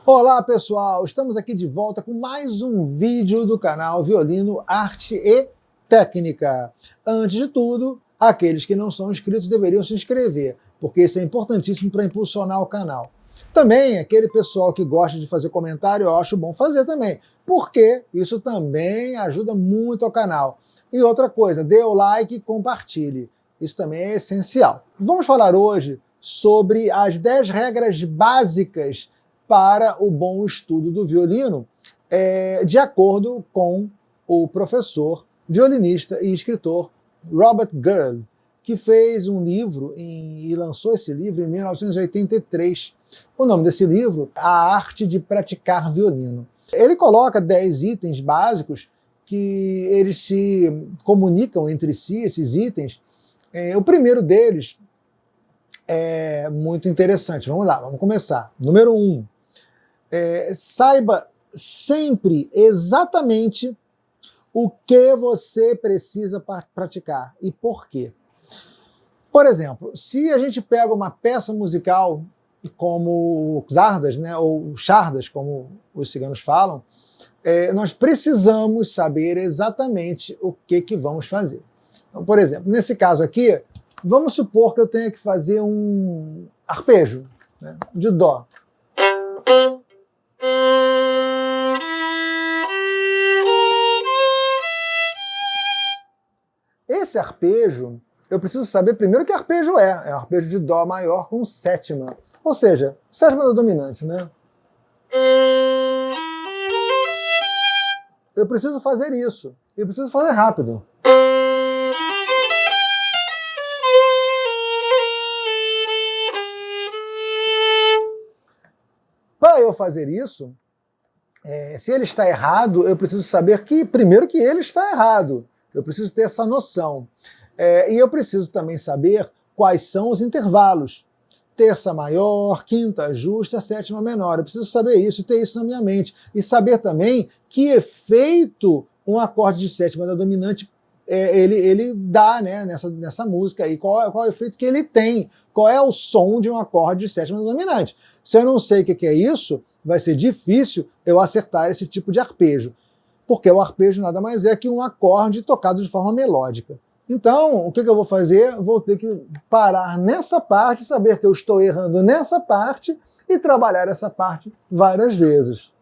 Olá pessoal, estamos aqui de volta com mais um vídeo do canal Violino, Arte e Técnica. Antes de tudo, aqueles que não são inscritos deveriam se inscrever, porque isso é importantíssimo para impulsionar o canal. Também, aquele pessoal que gosta de fazer comentário, eu acho bom fazer também, porque isso também ajuda muito ao canal. E outra coisa, dê o like e compartilhe. Isso também é essencial. Vamos falar hoje sobre as 10 regras básicas para o bom estudo do violino, de acordo com o professor, violinista e escritor Robert Girl, que fez um livro e lançou esse livro em 1983. O nome desse livro, A Arte de Praticar Violino. Ele coloca 10 itens básicos que eles se comunicam entre si, esses itens. O primeiro deles é muito interessante. Vamos lá, vamos começar. Número 1. Saiba sempre exatamente o que você precisa praticar e por quê. Por exemplo, se a gente pega uma peça musical como czardas, né, ou chardas, como os ciganos falam, nós precisamos saber exatamente o que vamos fazer. Então, por exemplo, nesse caso aqui, vamos supor que eu tenha que fazer um arpejo, né, de dó. Esse arpejo, eu preciso saber primeiro que arpejo é um arpejo de dó maior com sétima, ou seja, sétima da dominante, né? Eu preciso fazer isso, eu preciso fazer rápido. Para eu fazer isso, se ele está errado, eu preciso saber que, primeiro, que ele está errado. Eu preciso ter essa noção. E eu preciso também saber quais são os intervalos. Terça maior, quinta justa, sétima menor. Eu preciso saber isso e ter isso na minha mente. E saber também que efeito um acorde de sétima da dominante ele dá, né, nessa música aí. Qual é o efeito que ele tem? Qual é o som de um acorde de sétima da dominante? Se eu não sei o que é isso, vai ser difícil eu acertar esse tipo de arpejo. Porque o arpejo nada mais é que um acorde tocado de forma melódica. Então, o que eu vou fazer? Vou ter que parar nessa parte, saber que eu estou errando nessa parte e trabalhar essa parte várias vezes.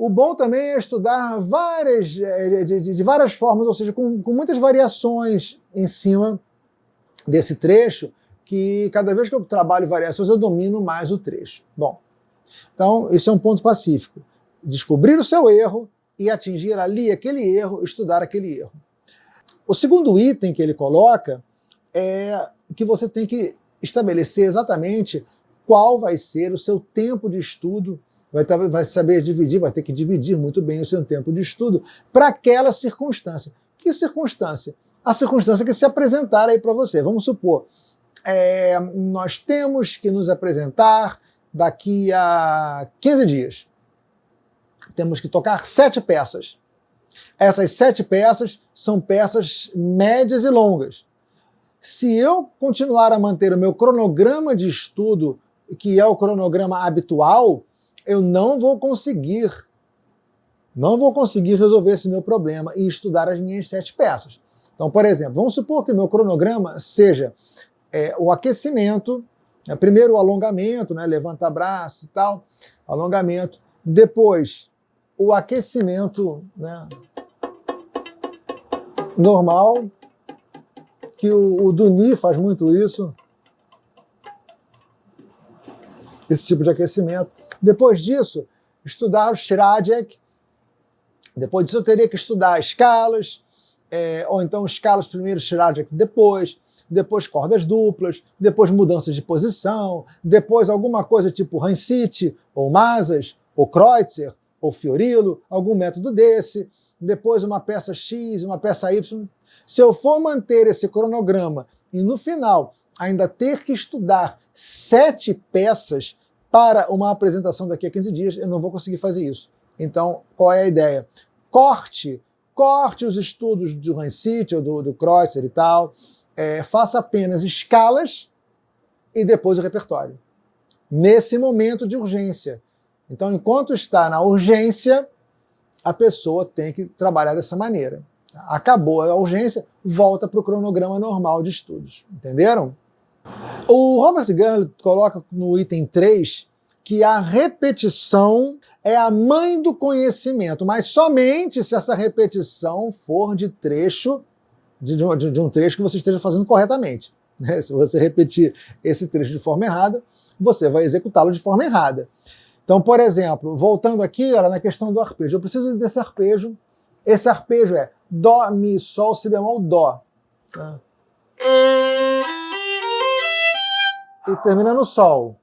O bom também é estudar de várias formas, ou seja, com muitas variações em cima desse trecho, que cada vez que eu trabalho variações eu domino mais o trecho. Bom, então isso é um ponto pacífico. Descobrir o seu erro e atingir ali aquele erro, estudar aquele erro. O segundo item que ele coloca é que você tem que estabelecer exatamente qual vai ser o seu tempo de estudo. Vai saber dividir, vai ter que dividir muito bem o seu tempo de estudo para aquela circunstância. Que circunstância? A circunstância que se apresentar aí para você. Vamos supor, nós temos que nos apresentar daqui a 15 dias. Temos que tocar 7 peças. Essas 7 peças são peças médias e longas. Se eu continuar a manter o meu cronograma de estudo, que é o cronograma habitual, eu não vou conseguir resolver esse meu problema e estudar as minhas 7 peças. Então, por exemplo, vamos supor que o meu cronograma seja o aquecimento, primeiro o alongamento, né, levantar braço e tal, alongamento, depois o aquecimento, né, normal, que o Duni faz muito isso, esse tipo de aquecimento. Depois disso, estudar o Schradek. Depois disso eu teria que estudar escalas, ou então escalas primeiro, Schradek depois cordas duplas, depois mudanças de posição, depois alguma coisa tipo Rancite, ou Mazas, ou Kreutzer, ou Fiorillo, algum método desse, depois uma peça X, uma peça Y. Se eu for manter esse cronograma e no final ainda ter que estudar 7 peças para uma apresentação daqui a 15 dias, eu não vou conseguir fazer isso. Então, qual é a ideia? Corte os estudos do Rancid ou do Kreutzer e tal, faça apenas escalas e depois o repertório. Nesse momento de urgência. Então, enquanto está na urgência, a pessoa tem que trabalhar dessa maneira. Acabou a urgência, volta para o cronograma normal de estudos. Entenderam? O Robert Gurlitt coloca no item 3 que a repetição é a mãe do conhecimento, mas somente se essa repetição for de trecho, de um trecho que você esteja fazendo corretamente. Se você repetir esse trecho de forma errada, você vai executá-lo de forma errada. Então, por exemplo, voltando aqui, olha, na questão do arpejo, eu preciso desse arpejo. Esse arpejo é Dó, Mi, Sol, Si bemol, Dó. Tá? E termina no Sol.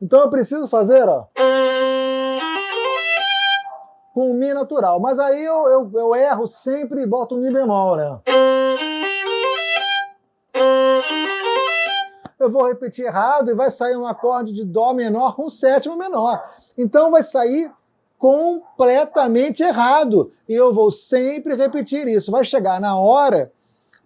Então eu preciso fazer, ó, com o Mi natural. Mas aí eu erro sempre e boto o Mi bemol, né? Eu vou repetir errado e vai sair um acorde de Dó menor com sétima menor. Então vai sair completamente errado. E eu vou sempre repetir isso. Vai chegar na hora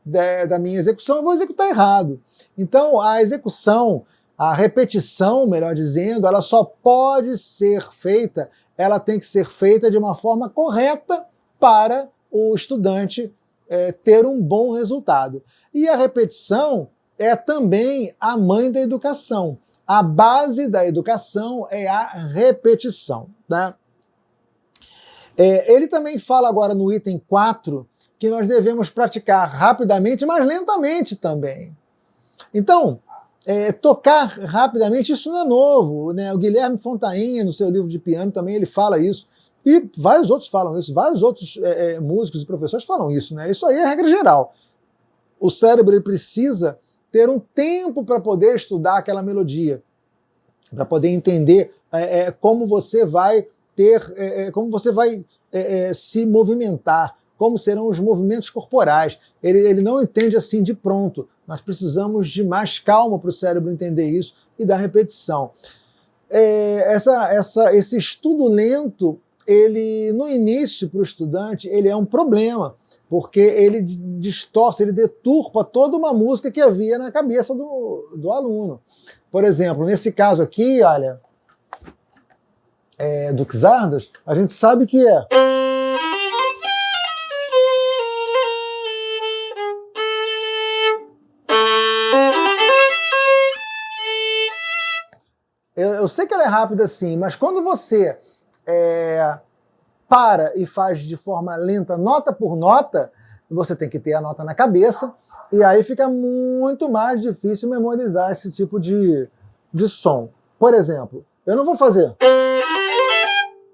da minha execução, eu vou executar errado. Então a execução, a repetição, melhor dizendo, ela só pode ser feita, ela tem que ser feita de uma forma correta para o estudante ter um bom resultado. E a repetição é também a mãe da educação. A base da educação é a repetição. Tá? Ele também fala agora no item 4 que nós devemos praticar rapidamente, mas lentamente também. Então, tocar rapidamente, isso não é novo, né? O Guilherme Fontainha, no seu livro de piano, também ele fala isso. E vários outros falam isso, vários outros músicos e professores falam isso, né? Isso aí é a regra geral. O cérebro ele precisa ter um tempo para poder estudar aquela melodia, para poder entender como você vai se movimentar, como serão os movimentos corporais. Ele não entende assim de pronto. Nós precisamos de mais calma para o cérebro entender isso e da repetição. Esse estudo lento, ele no início para o estudante, ele é um problema, porque ele distorce, ele deturpa toda uma música que havia na cabeça do aluno. Por exemplo, nesse caso aqui, olha, do Czardas, a gente sabe que é... Eu sei que ela é rápida assim, mas quando você para e faz de forma lenta, nota por nota, você tem que ter a nota na cabeça, e aí fica muito mais difícil memorizar esse tipo de som. Por exemplo, eu não vou fazer.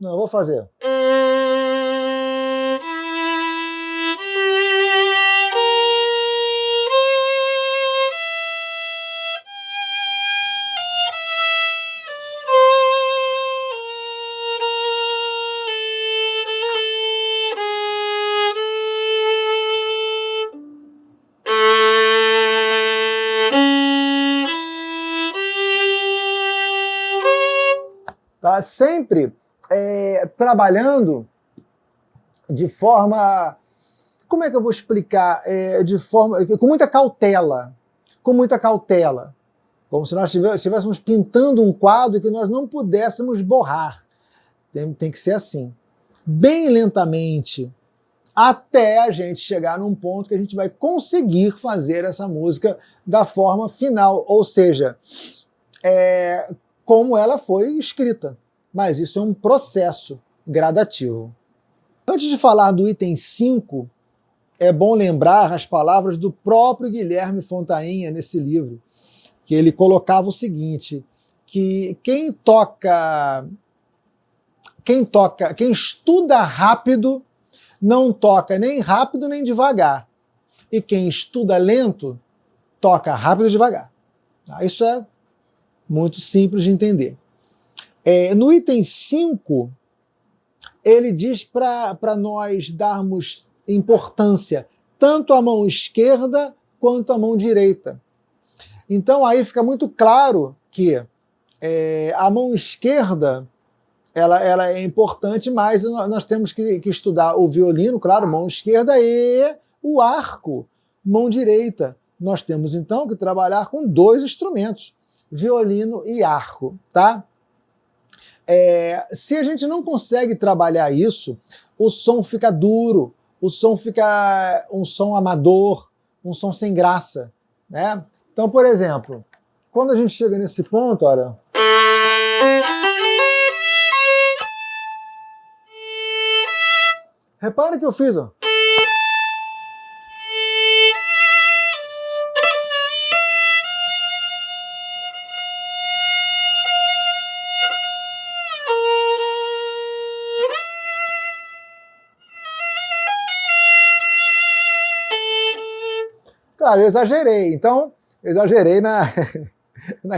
Não, eu vou fazer. Tá? Sempre trabalhando de forma... Como é que eu vou explicar? Com muita cautela. Com muita cautela. Como se nós estivéssemos pintando um quadro que nós não pudéssemos borrar. Tem que ser assim. Bem lentamente, até a gente chegar num ponto que a gente vai conseguir fazer essa música da forma final. Ou seja, como ela foi escrita. Mas isso é um processo gradativo. Antes de falar do item 5, é bom lembrar as palavras do próprio Guilherme Fontainha nesse livro, que ele colocava o seguinte, que quem estuda rápido não toca nem rápido nem devagar. E quem estuda lento toca rápido e devagar. Isso é muito simples de entender. No item 5, ele diz para nós darmos importância tanto à mão esquerda quanto à mão direita. Então aí fica muito claro que a mão esquerda ela é importante, mas nós temos que estudar o violino, claro, mão esquerda, e o arco, mão direita. Nós temos então que trabalhar com dois instrumentos, violino e arco, tá? Se a gente não consegue trabalhar isso, o som fica duro, o som fica um som amador, um som sem graça, né? Então, por exemplo, quando a gente chega nesse ponto, olha... Repare que eu fiz, ó. Claro, eu exagerei. Então, eu exagerei na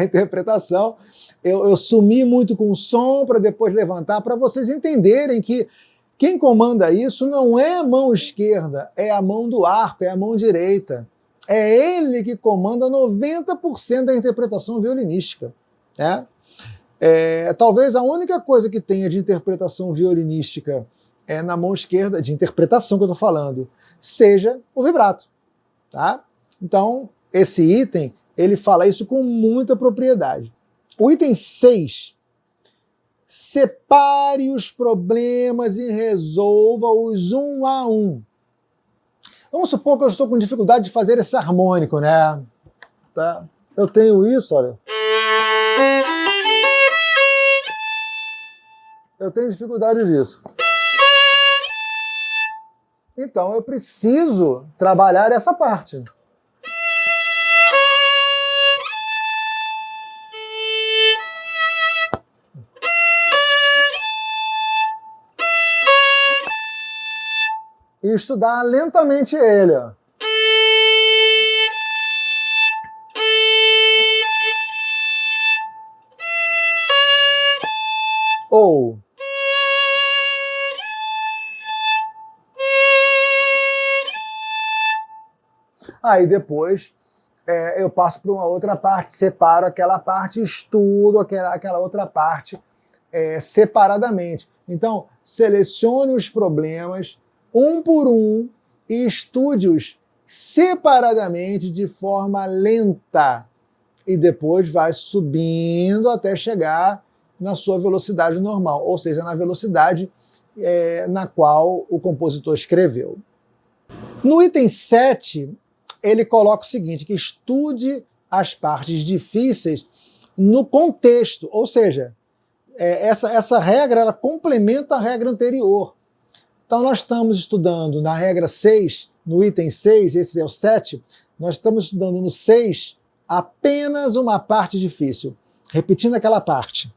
interpretação. Eu sumi muito com o som para depois levantar, para vocês entenderem que quem comanda isso não é a mão esquerda, é a mão do arco, é a mão direita. É ele que comanda 90% da interpretação violinística. Né? Talvez a única coisa que tenha de interpretação violinística na mão esquerda, de interpretação que eu estou falando, seja o vibrato. Tá? Então, esse item, ele fala isso com muita propriedade. O item 6, separe os problemas e resolva-os um a um. Vamos supor que eu estou com dificuldade de fazer esse harmônico, né? Tá? Eu tenho isso, olha. Eu tenho dificuldade disso. Então, eu preciso trabalhar essa parte. E estudar lentamente ele. Ó. Ou aí depois eu passo para uma outra parte, separo aquela parte, estudo aquela outra parte separadamente. Então, selecione os problemas um por um e estude-os separadamente de forma lenta. E depois vai subindo até chegar na sua velocidade normal, ou seja, na velocidade na qual o compositor escreveu. No item 7, ele coloca o seguinte, que estude as partes difíceis no contexto, ou seja, essa regra ela complementa a regra anterior. Então nós estamos estudando na regra 6, no item 6, esse é o 7, nós estamos estudando no 6 apenas uma parte difícil, repetindo aquela parte.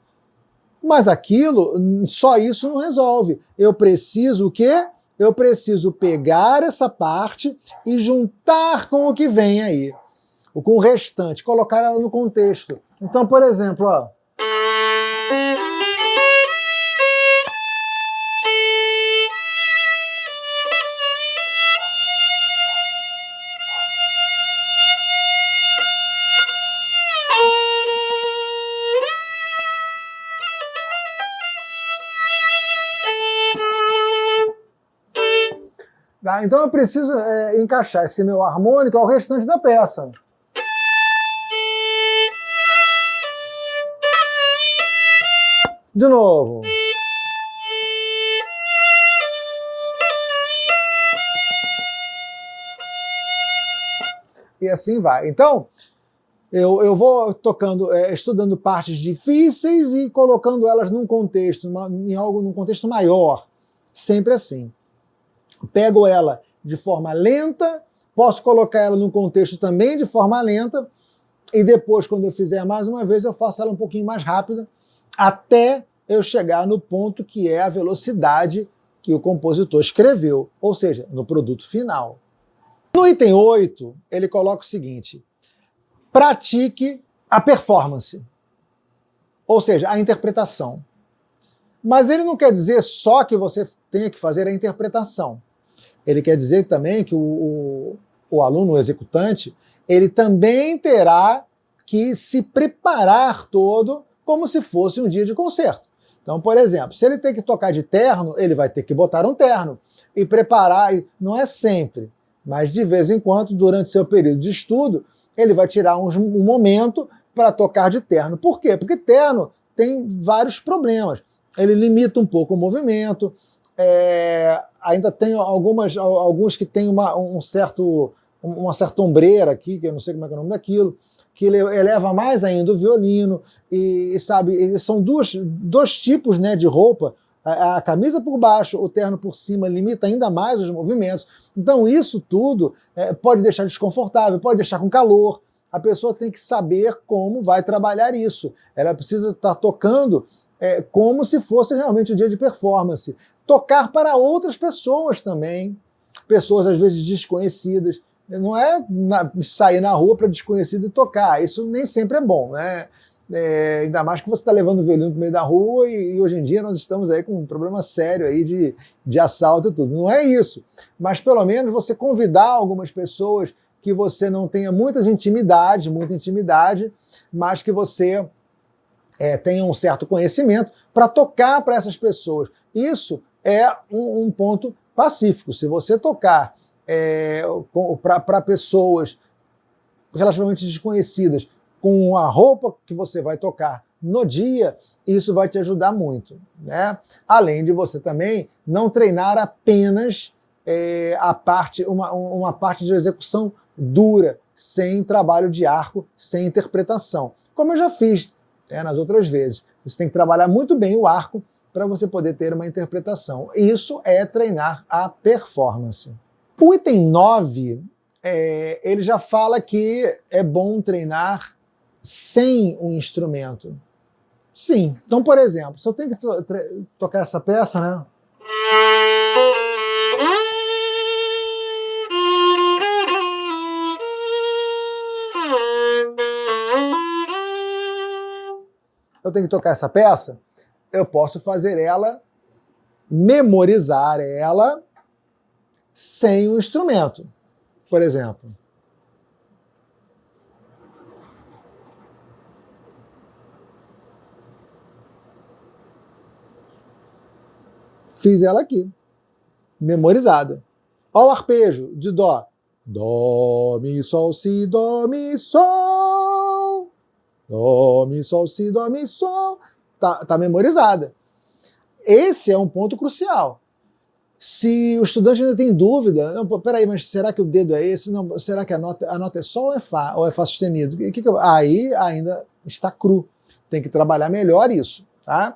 Mas aquilo, só isso não resolve. Eu preciso o quê? Eu preciso pegar essa parte e juntar com o que vem aí, com o restante, colocar ela no contexto. Então, por exemplo, ó. Tá? Então eu preciso encaixar esse meu harmônico ao restante da peça. De novo. E assim vai. Então, eu vou tocando, estudando partes difíceis e colocando elas num contexto, num contexto maior. Sempre assim. Pego ela de forma lenta, posso colocar ela num contexto também de forma lenta, e depois, quando eu fizer mais uma vez, eu faço ela um pouquinho mais rápida, até eu chegar no ponto que é a velocidade que o compositor escreveu, ou seja, no produto final. No item 8, ele coloca o seguinte, pratique a performance, ou seja, a interpretação. Mas ele não quer dizer só que você tenha que fazer a interpretação. Ele quer dizer também que o aluno, o executante, ele também terá que se preparar todo como se fosse um dia de concerto. Então, por exemplo, se ele tem que tocar de terno, ele vai ter que botar um terno e preparar, não é sempre, mas de vez em quando, durante seu período de estudo, ele vai tirar um momento para tocar de terno. Por quê? Porque terno tem vários problemas. Ele limita um pouco o movimento, ainda tem alguns que tem uma certa ombreira aqui, que eu não sei como é que é o nome daquilo, que ele eleva mais ainda o violino, e sabe, são dois tipos, né, de roupa, a camisa por baixo, o terno por cima, limita ainda mais os movimentos. Então isso tudo pode deixar desconfortável, pode deixar com calor. A pessoa tem que saber como vai trabalhar isso. Ela precisa estar tocando como se fosse realmente um dia de performance. Tocar para outras pessoas também, pessoas às vezes desconhecidas. Não é sair na rua para desconhecido e tocar, isso nem sempre é bom, né? Ainda mais que você está levando o violino para meio da rua e hoje em dia nós estamos aí com um problema sério aí de assalto e tudo. Não é isso, mas pelo menos você convidar algumas pessoas que você não tenha muita intimidade, mas que você tenha um certo conhecimento para tocar para essas pessoas. Isso é um ponto pacífico. Se você tocar para pessoas relativamente desconhecidas com a roupa que você vai tocar no dia, isso vai te ajudar muito, né? Além de você também não treinar apenas uma parte de execução dura, sem trabalho de arco, sem interpretação, como eu já fiz nas outras vezes. Você tem que trabalhar muito bem o arco para você poder ter uma interpretação. Isso é treinar a performance. O item 9, ele já fala que é bom treinar sem um instrumento. Sim. Então, por exemplo, se eu tenho que tocar essa peça, né? Eu tenho que tocar essa peça, eu posso fazer ela, memorizar ela, sem o instrumento, por exemplo. Fiz ela aqui, memorizada. Olha o arpejo de Dó. Dó, Mi, Sol, Si, Dó, Mi, Sol. Dó, Mi, Sol, Si, Dó, Mi, Sol. Tá memorizada. Esse é um ponto crucial. Se o estudante ainda tem dúvida, não, peraí, mas será que o dedo é esse? Não, será que a nota é Sol ou é Fá sustenido? Aí ainda está cru. Tem que trabalhar melhor isso, tá?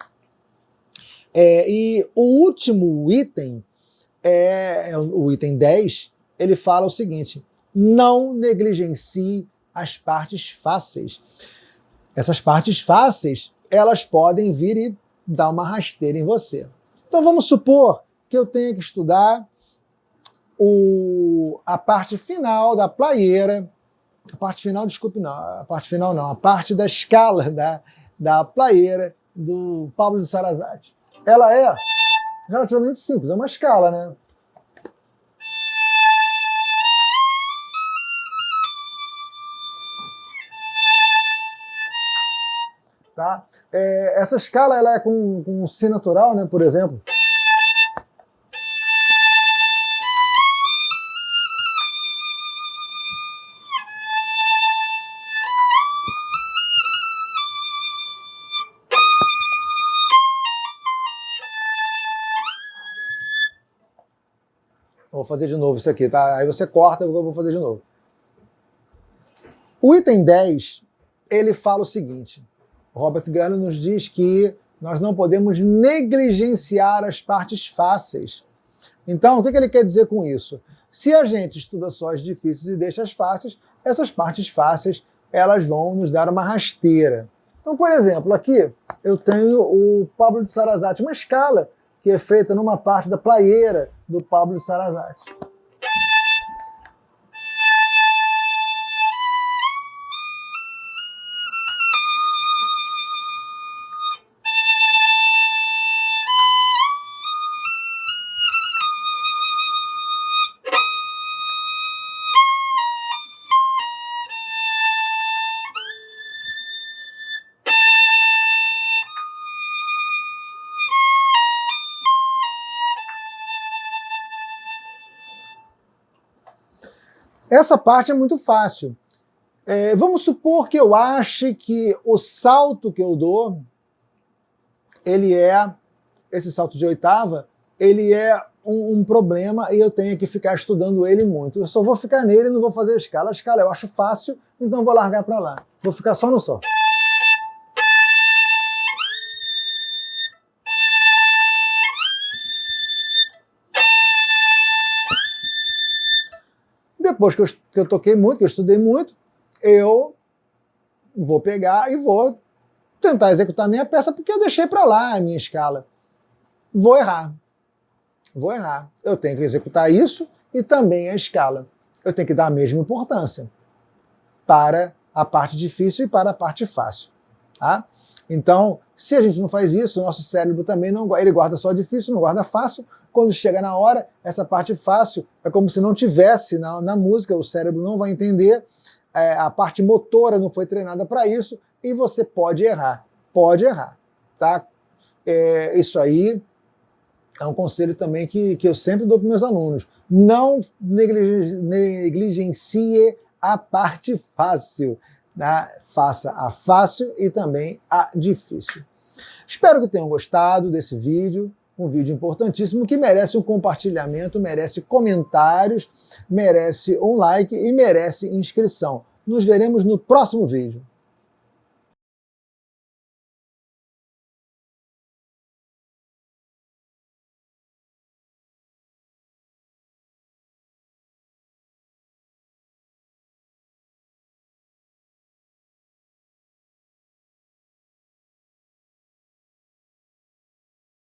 E o último item, o item 10, ele fala o seguinte: não negligencie as partes fáceis. Essas partes fáceis, elas podem vir e dar uma rasteira em você. Então vamos supor que eu tenha que estudar a parte final da plaieira, a parte da escala da plaieira do Pablo de Sarasate. Ela é relativamente simples, é uma escala, né? Tá? Essa escala ela é com Si natural, né, por exemplo. Vou fazer de novo isso aqui, tá? Aí você corta, eu vou fazer de novo. O item 10, ele fala o seguinte: Robert Gurley nos diz que nós não podemos negligenciar as partes fáceis. Então, o que ele quer dizer com isso? Se a gente estuda só as difíceis e deixa as fáceis, essas partes fáceis elas vão nos dar uma rasteira. Então, por exemplo, aqui eu tenho o Pablo de Sarasate, uma escala que é feita numa parte da plaieira do Pablo de Sarasate. Essa parte é muito fácil. Vamos supor que eu ache que o salto que eu dou, esse salto de oitava, ele é um problema e eu tenho que ficar estudando ele muito. Eu só vou ficar nele e não vou fazer a escala. A escala eu acho fácil, então vou largar para lá. Vou ficar só no Sol. Depois que eu toquei muito, que eu estudei muito, eu vou pegar e vou tentar executar a minha peça, porque eu deixei para lá a minha escala. Vou errar. Eu tenho que executar isso e também a escala. Eu tenho que dar a mesma importância para a parte difícil e para a parte fácil. Tá? Então, se a gente não faz isso, o nosso cérebro também não, ele guarda só difícil, não guarda fácil. Quando chega na hora, essa parte fácil é como se não tivesse na música, o cérebro não vai entender, a parte motora não foi treinada para isso, e você pode errar, tá? Isso aí é um conselho também que eu sempre dou para meus alunos. Não negligencie a parte fácil, né? Faça a fácil e também a difícil. Espero que tenham gostado desse vídeo, um vídeo importantíssimo que merece um compartilhamento, merece comentários, merece um like e merece inscrição. Nos veremos no próximo vídeo.